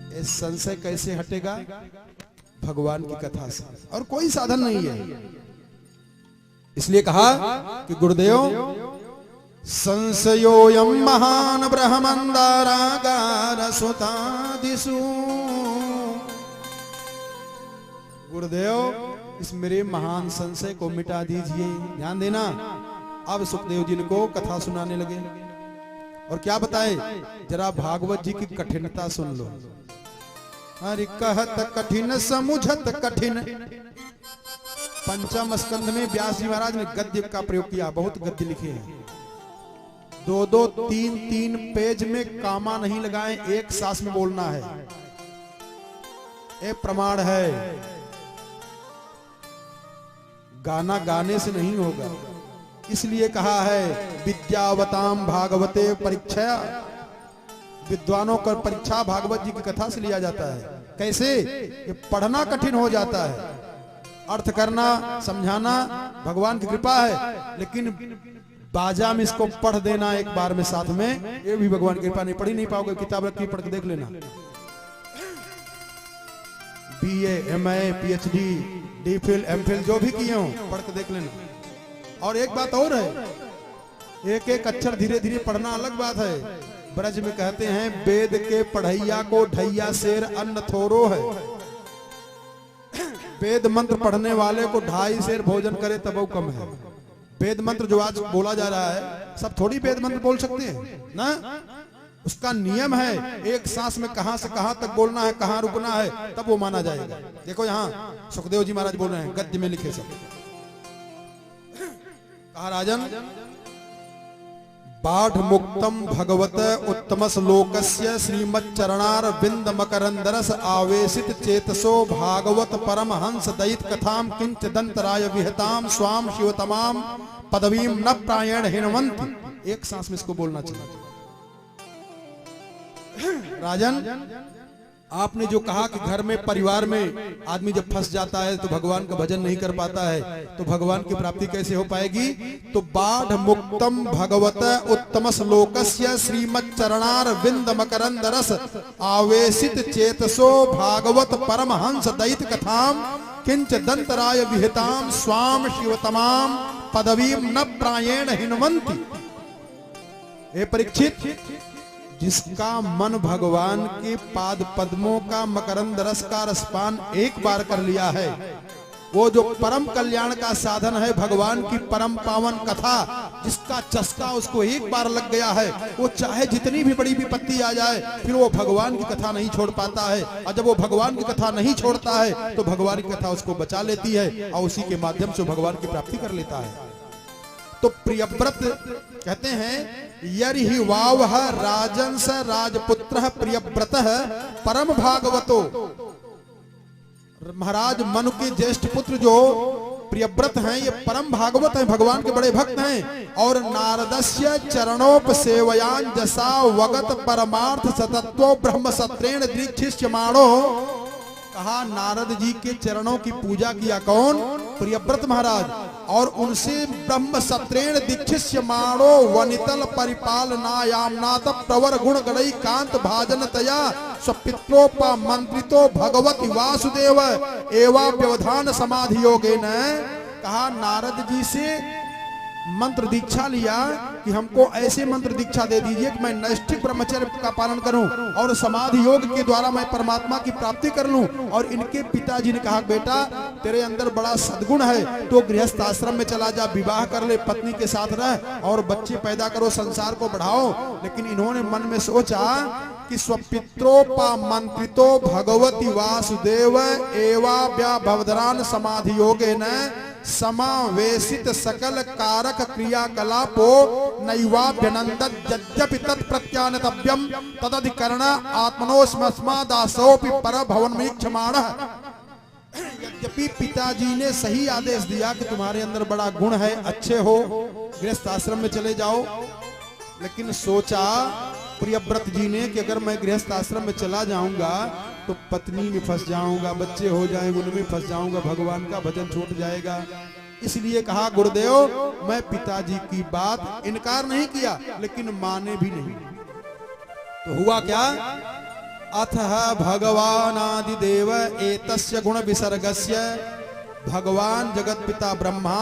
ये संशय कैसे हटेगा? भगवान की कथा से, और कोई साधन नहीं है। इसलिए कहा कि गुरुदेव संशयोयम महान ब्रह्मंदारागार सुतादिषु। गुरुदेव इस मेरे महान संशय को मिटा दीजिए। ध्यान देना, अब सुखदेव जी को कथा सुनाने लगे और क्या बताए, जरा भागवत जी की कठिनता सुन लो। हरि कहत कठिन समुझत कठिन। पंचम स्कंध में व्यास जी महाराज ने गद्य का प्रयोग किया, बहुत गद्य लिखे हैं। 2-2, 3-3 पेज में कामा नहीं लगाए, एक सांस में बोलना है, ये प्रमाण है। गाना गाने से नहीं होगा, इसलिए कहा है विद्यावताम भागवते परीक्षा। विद्वानों का परीक्षा भागवत जी की कथा से लिया जाता है। कैसे? ये पढ़ना कठिन हो जाता है, अर्थ करना समझाना भगवान की कृपा है, लेकिन बाजा में इसको पढ़ देना एक बार में साथ में, ये भी भगवान की कृपा नहीं। पढ़ी नहीं पाओगे, किताब रखी पढ़ के देख लेना। BA, MA, PhD, DPhil, MPhil जो भी किए हो पढ़ के देख लेना। और एक बात और है, एक एक अक्षर धीरे धीरे पढ़ना अलग बात है। ब्रज में कहते हैं वेद के पढ़ैया को ढैया शेर अन्न थोरो है। वेद मंत्र पढ़ने वाले को 2.5 शेर भोजन करे तब वो कम है। वेद मंत्र जो आज बोला जा रहा है, सब थोड़ी वेद मंत्र बोल सकते हैं ना, उसका नियम है। एक सांस में कहां से कहां तक बोलना है, कहां रुकना है, तब वो माना जाएगा। देखो यहाँ सुखदेव जी महाराज बोल रहे हैं, गद्य में लिखे सब। कहा राजन, बाढ़ मुक्तम भगवत उत्तम श्लोकस्य श्रीमच्चरणार बिंद मकरंदरस आवेशित चेतसो भागवत परम हंस दयित कथाम किंच दंतराय विहताम स्वाम शिवतमाम पदवीम न प्रायण हिनवंत। एक सांस में इसको बोलना चाहिए। राजन, आपने जो कहा कि घर में परिवार में आदमी जब फंस जाता है तो भगवान का भजन नहीं कर पाता है, तो भगवान की प्राप्ति कैसे हो पाएगी? तो बाढ़ मुक्तम भगवत उत्तम श्लोकस्य श्रीमच्चरणार बिंद मकरंद रस आवेशित चेतसो भागवत परम हंस दयित कथाम किंच दंतराय विहिताम स्वाम शिवतमाम पदवीम न प्रायेण हिनवंति। हे परीक्षित, जिसका मन भगवान के पाद पद्मों का मकरंद रस का रसपान एक बार कर लिया है, वो जो परम कल्याण का साधन है भगवान की परम पावन कथा, जिसका चस्का उसको एक बार लग गया है, वो चाहे जितनी भी बड़ी विपत्ति आ जाए फिर वो भगवान की कथा नहीं छोड़ पाता है। और जब वो भगवान की कथा नहीं छोड़ता है तो भगवान की कथा उसको बचा लेती है और उसी के माध्यम से भगवान की प्राप्ति कर लेता है। तो प्रियव्रत कहते हैं यरि वावह राजंस राजपुत्र प्रियव्रत परम भागवतो। महाराज मनु के ज्येष्ठ पुत्र जो प्रियव्रत हैं, ये परम भागवत हैं, भगवान के बड़े भक्त हैं। और नारदस्य चरणोपसेवयान जसा वगत परमार्थ सतत्व ब्रह्म सत्रेण दीक्षिष्यमाणो। कहा नारद जी के चरणों की पूजा किया कौन? प्रियव्रत महाराज। और उनसे ब्रह्म सत्रेण दीक्षिष्यमाणो वनितल परिपालनायामनाथ प्रवर गुण गणई कांत भाजन तया स्वपित्रोपा मंत्रितो भगवती वासुदेव एवं व्यवधान समाधि योगेन। कहा नारद जी से मंत्र दीक्षा लिया कि हमको ऐसे मंत्र दीक्षा दे दीजिए कि मैं नैष्ठिक ब्रह्मचर्य का पालन करूं और समाधि योग के द्वारा मैं परमात्मा की प्राप्ति कर लूं। और इनके पिताजी ने कहा बेटा तेरे अंदर बड़ा सद्गुण है, तो गृहस्थ आश्रम में चला जा, विवाह कर ले, पत्नी के साथ रह और बच्चे पैदा करो, संसार को बढ़ाओ। लेकिन इन्होंने मन में सोचा कि स्वपित्रोपा मंत्रितो भगवती वासुदेव एवा व्याभवधरान समाधि योगेन समावेशित सकल कारक क्रियाकलापो नैवाभ्यनंदत यद्यपि तत्प्रत्यानतव्यम तदधिकरण आत्मनोस्मस्मादासोपि परभवनमीक्षमाणः। यद्यपि पिताजी ने सही आदेश दिया कि तुम्हारे अंदर बड़ा गुण है, अच्छे हो, गृहस्थ आश्रम में चले जाओ, लेकिन सोचा प्रियव्रत जी ने कि अगर मैं गृहस्थ आश्रम में चला जाऊंगा तो पत्नी में फंस जाऊंगा, बच्चे हो जाएंगे उनमें फंस जाऊंगा, भगवान का भजन छूट जाएगा। इसलिए कहा गुरुदेव मैं पिताजी की बात इनकार नहीं किया, लेकिन माने भी नहीं। तो हुआ क्या अथः भगवानादिदेव एतस्य गुण विसर्गस्य, भगवान जगत पिता ब्रह्मा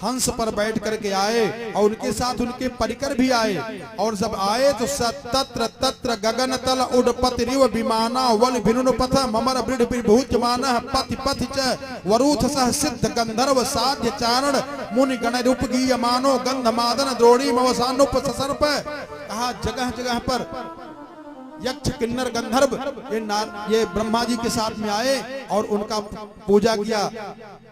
हंस पर बैठ करके आए और उनके साथ उनके परिकर भी आए। और जब आए तो तत्र तत्र गगन तल उडपति रिव विमाना वल भिनुन पथ ममर बृढ़ विभूत मान पति पथ च वरूथ सह सिद्ध गंधर्व साध्य चारण मुनि गण रूप गीय मानो गंध मादन द्रोणी मवसानुप ससर्प। कहा जगह जगह पर यक्ष किन्नर गंधर्व ये ब्रह्मा जी के साथ में आए और उनका पूजा किया,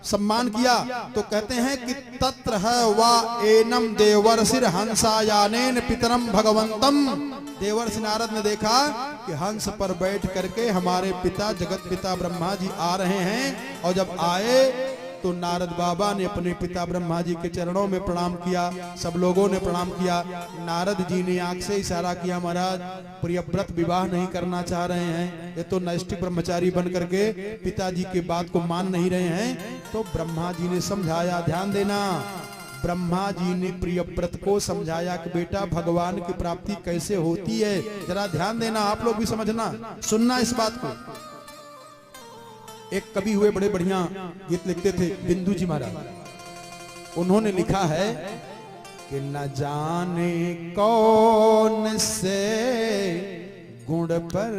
सम्मान किया। तो कहते हैं कि तत्र है वा एनम देवर्षिर हंसायानेन पितरम भगवंतम। देवर्षि नारद ने देखा कि हंस पर बैठ करके हमारे पिता जगत पिता ब्रह्मा जी आ रहे हैं। और जब आए तो नारद बाबा ने अपने पिता ब्रह्मा जी के चरणों में प्रणाम किया, सब लोगों ने प्रणाम किया। नारद जी ने आंख से इशारा किया, महाराज प्रियव्रत विवाह नहीं करना चाह रहे हैं, ये तो नैष्ठिक ब्रह्मचारी बन करके पिताजी की बात को मान नहीं रहे हैं। तो ब्रह्मा जी ने समझाया, ध्यान देना, ब्रह्मा जी ने प्रियव्रत को समझाया कि बेटा भगवान की प्राप्ति कैसे होती है, जरा ध्यान देना, आप लोग भी समझना, सुनना इस बात को। एक कवि हुए बड़े बढ़िया गीत लिखते थे, बिंदु जी महाराज। उन्होंने लिखा है कि न जाने कौन से गुण पर,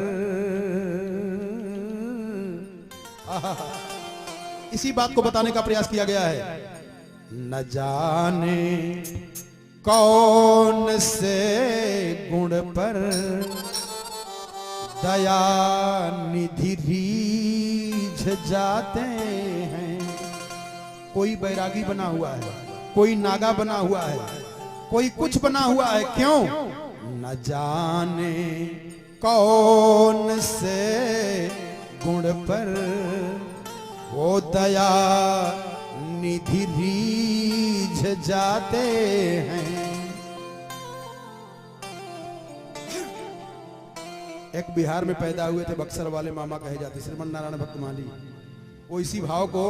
इसी बात को बताने का प्रयास किया गया है। न जाने कौन से गुण पर दया निधि रीझ जाते हैं। कोई बैरागी बना हुआ है, कोई नागा बना हुआ है, कोई कुछ बना हुआ है, क्यों? न जाने कौन से गुण पर वो दया निधि रीझ जाते हैं। एक बिहार में पैदा हुए थे, बक्सर वाले मामा कहे जाते, श्रीमन नारायण भक्त माली। वो इसी भाव को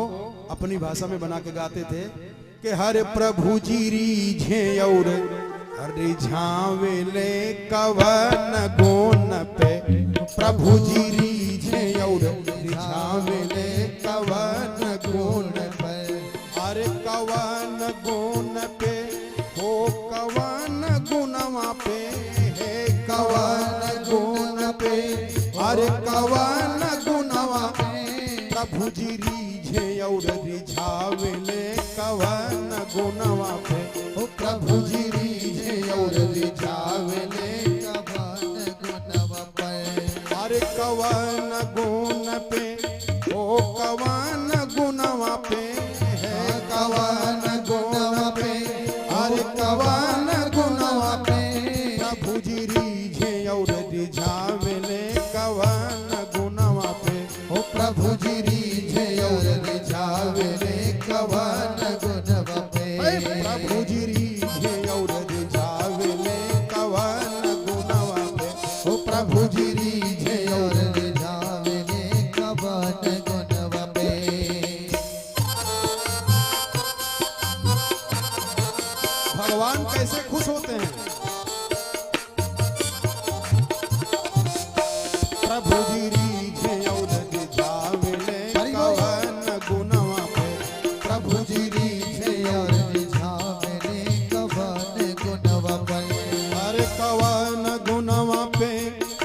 अपनी भाषा में बना के गाते थे कि हर प्रभु जी रीझे और रिझावेले कवन गुण पे, प्रभु जी रीझे और रिझावेले कवन गुण पे। अरे कवन गुण पे हो कवन गुणवा पे, हे कवन अरे कवन गुणवा प्रभु जी रीझे और रिझावेले कवन गुणवा पे, ओ प्रभु जी रीझे और रिझावेले कवन गुणवा पे। अरे कवन गुण पे ओ कवन गुणवा पे, है कवन गुणवा पे, अरे कवन गुणवा पे प्रभु जी रीझे और रिझावेले कवन गुणवा पे, ओ प्रभु जी रीझे और रिझावेले कवन गुणवा पे। प्रभु जी रीझे और रिझावेले कवन गुणवा पे, ओ प्रभु जी रीझे और रिझावेले कवन गुणवा पे। भगवान कैसे खुश होते हैं? प्रभु जी रीझे और रिझावेले कवन गुणवा पे, प्रभु जी रीझे और रिझावेले कवन गुणवा पे। अरे कवन गुणवा पे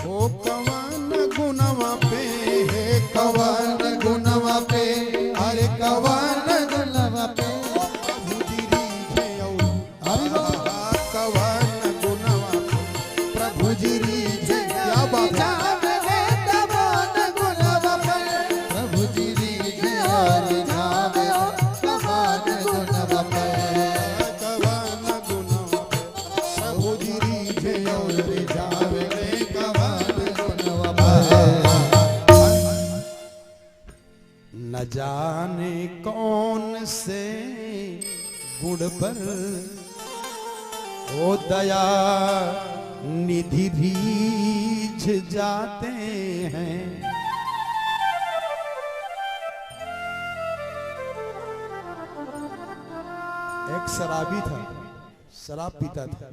ओ कवन गुणवा पे, हे कवन गुणवा पे, अरे कवन गुणवा पे प्रभु जी रीझे और कवन गुणवा पे, प्रभु जी रीझे। क्या बात है? न जाने कौन से गुण पर ओ दया निधि रीझ जाते हैं। एक शराबी था, शराब पीता था,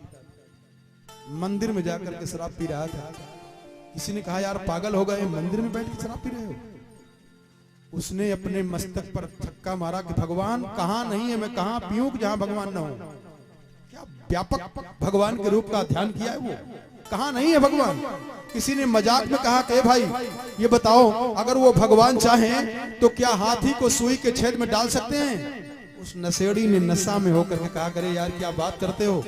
मंदिर में जाकर के शराब पी रहा था। किसी ने कहा यार पागल हो गए, मंदिर में बैठ के शराब पी रहे हो। उसने अपने मस्तक पर थक्का मारा कि भगवान कहां नहीं है, मैं कहां पीऊं कि जहां भगवान ना हो। क्या व्यापक भगवान के रूप का ध्यान किया है वो, कहां नहीं है भगवान। किसी ने मजाक में कहा कि भाई ये बताओ, अगर वो भगवान चाहें तो क्या हाथी को सुई के छेद में डाल सकते हैं। उस नशेड़ी ने नशा में होकर के कहा, करे यार क्या बात करते हो,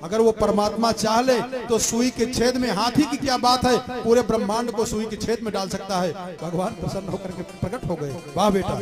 अगर वो परमात्मा चाह ले तो सुई के छेद में हाथी की क्या बात है, पूरे ब्रह्मांड को सुई के छेद में डाल सकता है। भगवान प्रसन्न होकर के प्रकट हो गए। वाह बेटा।